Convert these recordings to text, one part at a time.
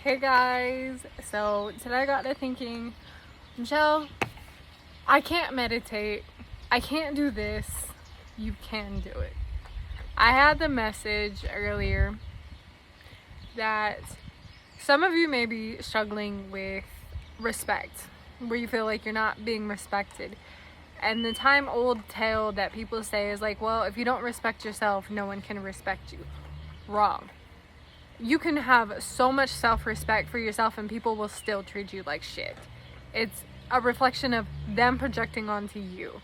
Hey guys, so today I got to thinking, Michelle, I can't meditate. I can't do this. You can do it. I had the message earlier that some of you may be struggling with respect, where you feel like you're not being respected. And the time old tale that people say is like, well, if you don't respect yourself, no one can respect you. Wrong. You can have so much self-respect for yourself and people will still treat you like shit. It's a reflection of them projecting onto you.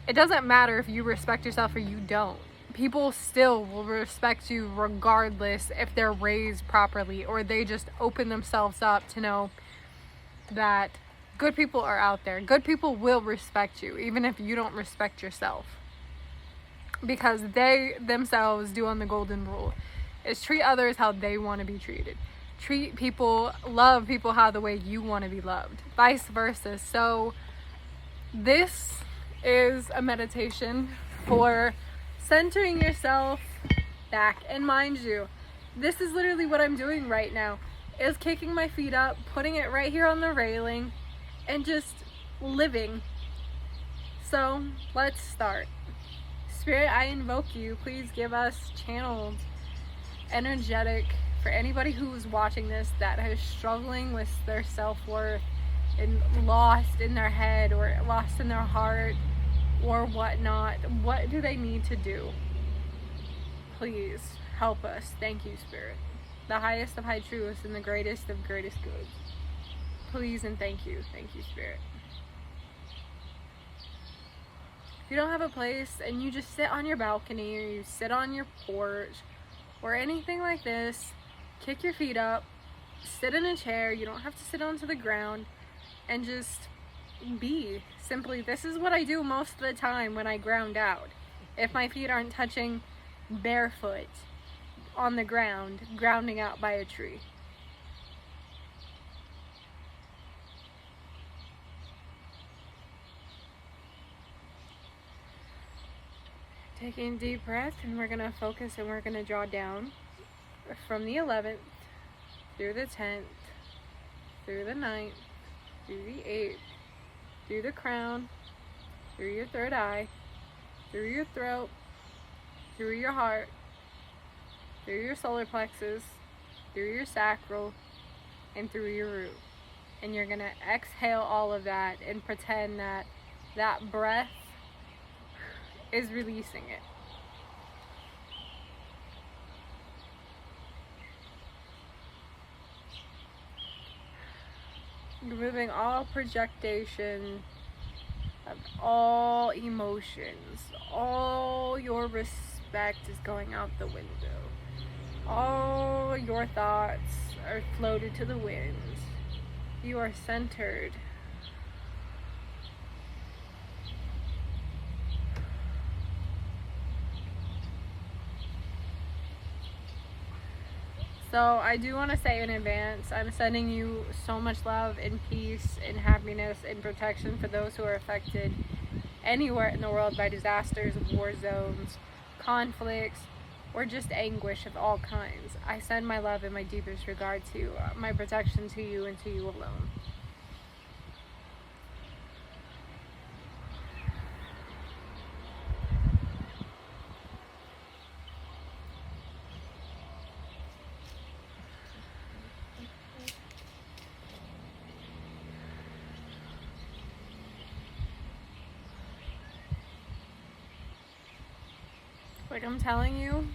It doesn't matter if you respect yourself or you don't. People still will respect you regardless if they're raised properly or they just open themselves up to know that good people are out there. Good people will respect you even if you don't respect yourself. Because they themselves do on the golden rule is treat others how they want to be treated. Treat people, love people how the way you want to be loved. Vice versa. So this is a meditation for centering yourself back. And mind you, this is literally what I'm doing right now. Is kicking my feet up, putting it right here on the railing, and just living. So let's start. Spirit, I invoke you. Please give us channeled energetic for anybody who's watching this that is struggling with their self-worth and lost in their head or lost in their heart or whatnot. What do they need to do? Please help us. Thank you, Spirit, the highest of high truths and the greatest of greatest goods. Please and thank you. Thank you, Spirit. If you don't have a place and you just sit on your balcony or you sit on your porch or anything like this, kick your feet up, sit in a chair. You don't have to sit onto the ground, and just be. Simply, this is what I do most of the time when I ground out. If my feet aren't touching barefoot on the ground, grounding out by a tree. Taking a deep breath, and we're going to focus and we're going to draw down from the 11th through the 10th, through the 9th, through the 8th, through the crown, through your third eye, through your throat, through your heart, through your solar plexus, through your sacral, and through your root. And you're going to exhale all of that and pretend that that breath is releasing it. Removing all projection of all emotions. All your respect is going out the window. All your thoughts are floated to the winds. You are centered. So I do want to say in advance, I'm sending you so much love and peace and happiness and protection for those who are affected anywhere in the world by disasters, war zones, conflicts, or just anguish of all kinds. I send my love and my deepest regard to you, my protection to you and to you alone. Like I'm telling you,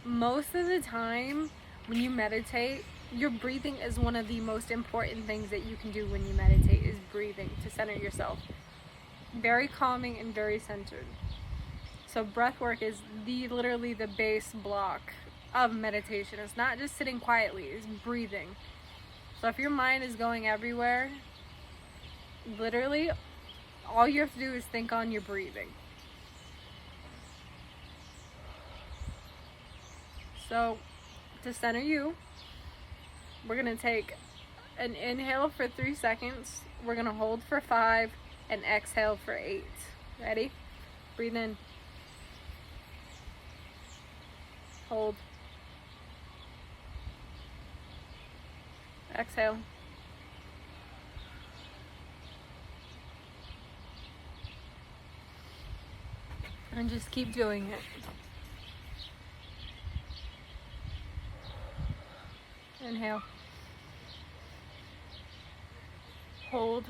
most of the time when you meditate, your breathing is one of the most important things that you can do when you meditate, is breathing to center yourself. Very calming and very centered. So breath work is literally the base block of meditation. It's not just sitting quietly, it's breathing. So if your mind is going everywhere, literally all you have to do is think on your breathing. So to center you, we're going to take an inhale for 3 seconds. We're going to hold for 5 and exhale for 8. Ready? Breathe in. Hold. Exhale. And just keep doing it. Inhale. Hold.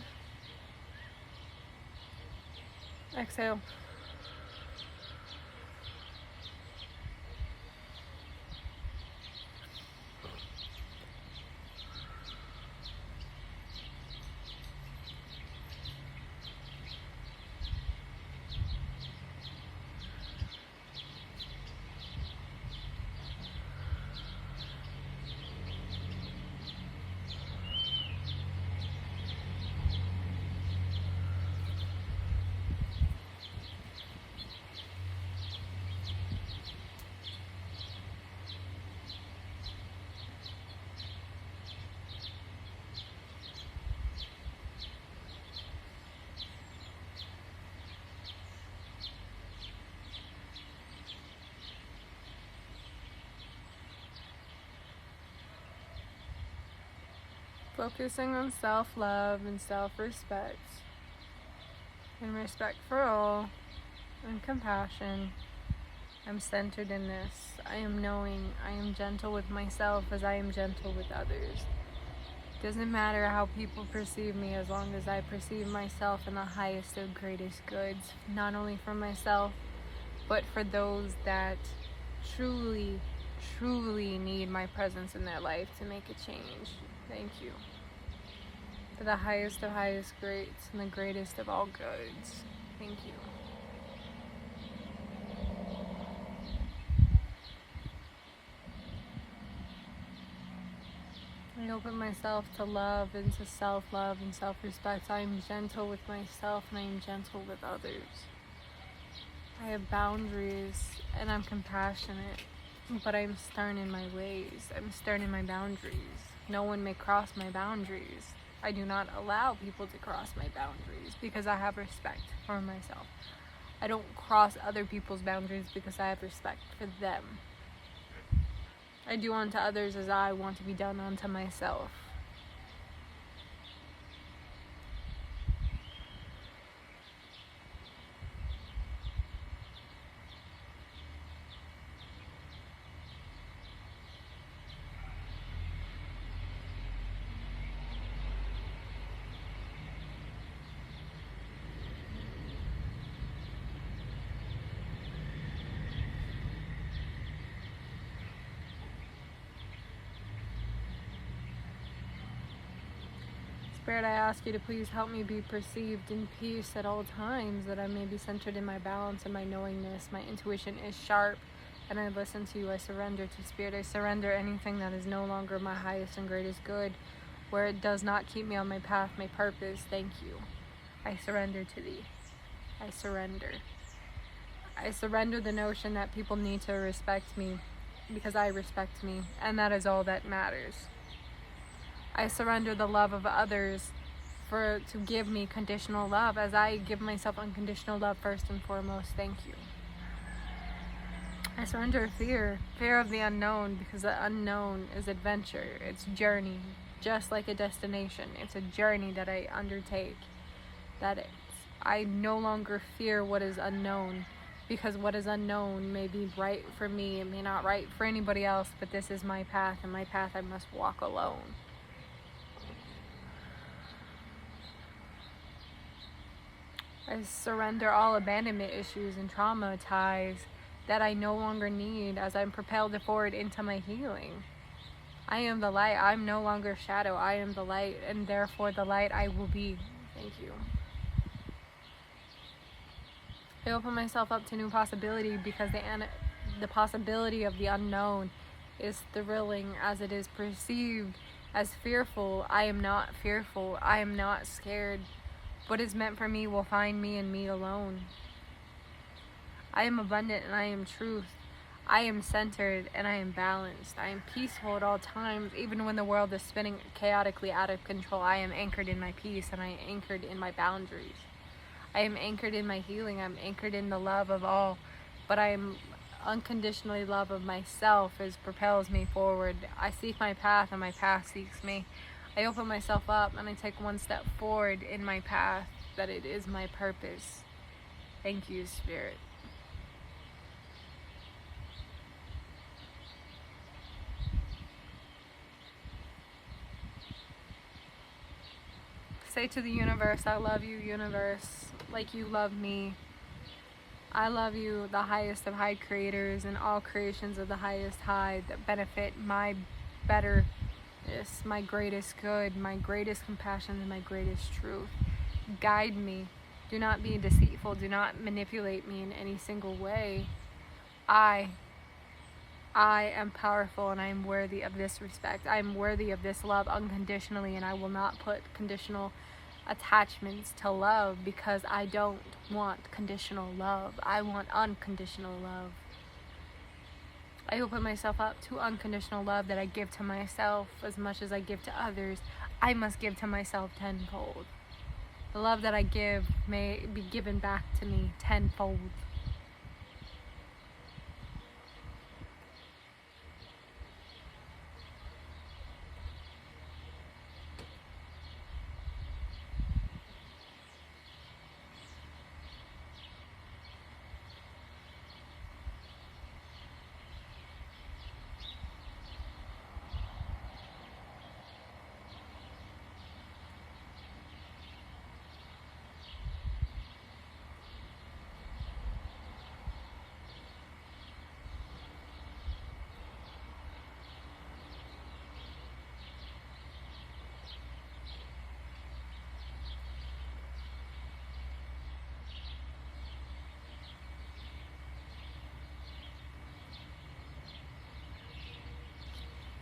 Exhale. Focusing on self-love and self-respect, and respect for all, and compassion. I'm centered in this. I am knowing. I am gentle with myself as I am gentle with others. Doesn't matter how people perceive me as long as I perceive myself in the highest of greatest goods, not only for myself, but for those that truly, truly need my presence in their life to make a change. Thank you. For the highest of highest greats and the greatest of all goods. Thank you. I open myself to love and to self-love and self-respect. I am gentle with myself and I am gentle with others. I have boundaries and I'm compassionate, but I'm stern in my ways. I'm stern in my boundaries. No one may cross my boundaries. I do not allow people to cross my boundaries because I have respect for myself. I don't cross other people's boundaries because I have respect for them. I do unto others as I want to be done unto myself. Spirit, I ask you to please help me be perceived in peace at all times, that I may be centered in my balance and my knowingness. My intuition is sharp, and I listen to you. I surrender to Spirit. I surrender anything that is no longer my highest and greatest good, where it does not keep me on my path, my purpose. Thank you. I surrender to thee. I surrender. I surrender the notion that people need to respect me because I respect me, and that is all that matters. I surrender the love of others to give me conditional love as I give myself unconditional love first and foremost. Thank you. I surrender fear of the unknown, because the unknown is adventure. It's journey, just like a destination. It's a journey that I undertake. I no longer fear what is unknown, because what is unknown may be right for me, it may not right for anybody else, but this is my path, and my path I must walk alone. I surrender all abandonment issues and trauma ties that I no longer need as I'm propelled forward into my healing. I am the light. I'm no longer shadow. I am the light, and therefore the light I will be. Thank you. I open myself up to new possibility, because the possibility of the unknown is thrilling as it is perceived as fearful. I am not fearful. I am not scared. What is meant for me will find me and me alone. I am abundant and I am truth. I am centered and I am balanced. I am peaceful at all times, even when the world is spinning chaotically out of control. I am anchored in my peace, and I am anchored in my boundaries. I am anchored in my healing. I'm anchored in the love of all, but I am unconditionally love of myself as propels me forward. I seek my path and my path seeks me. I open myself up and I take one step forward in my path, that it is my purpose. Thank you, Spirit. Say to the universe, I love you, universe, like you love me. I love you, the highest of high creators, and all creations of the highest high that benefit my betterness, my greatest good, my greatest compassion, and my greatest truth. Guide me. Do not be deceitful. Do not manipulate me in any single way. I am powerful, and I am worthy of this respect. I am worthy of this love unconditionally, and I will not put conditional attachments to love, because I don't want conditional love. I want unconditional love. I open myself up to unconditional love that I give to myself as much as I give to others. I must give to myself tenfold. The love that I give may be given back to me tenfold.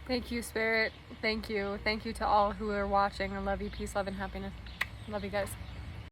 Thank you, Spirit. Thank you. Thank you to all who are watching. I love you. Peace, love, and happiness. Love you guys.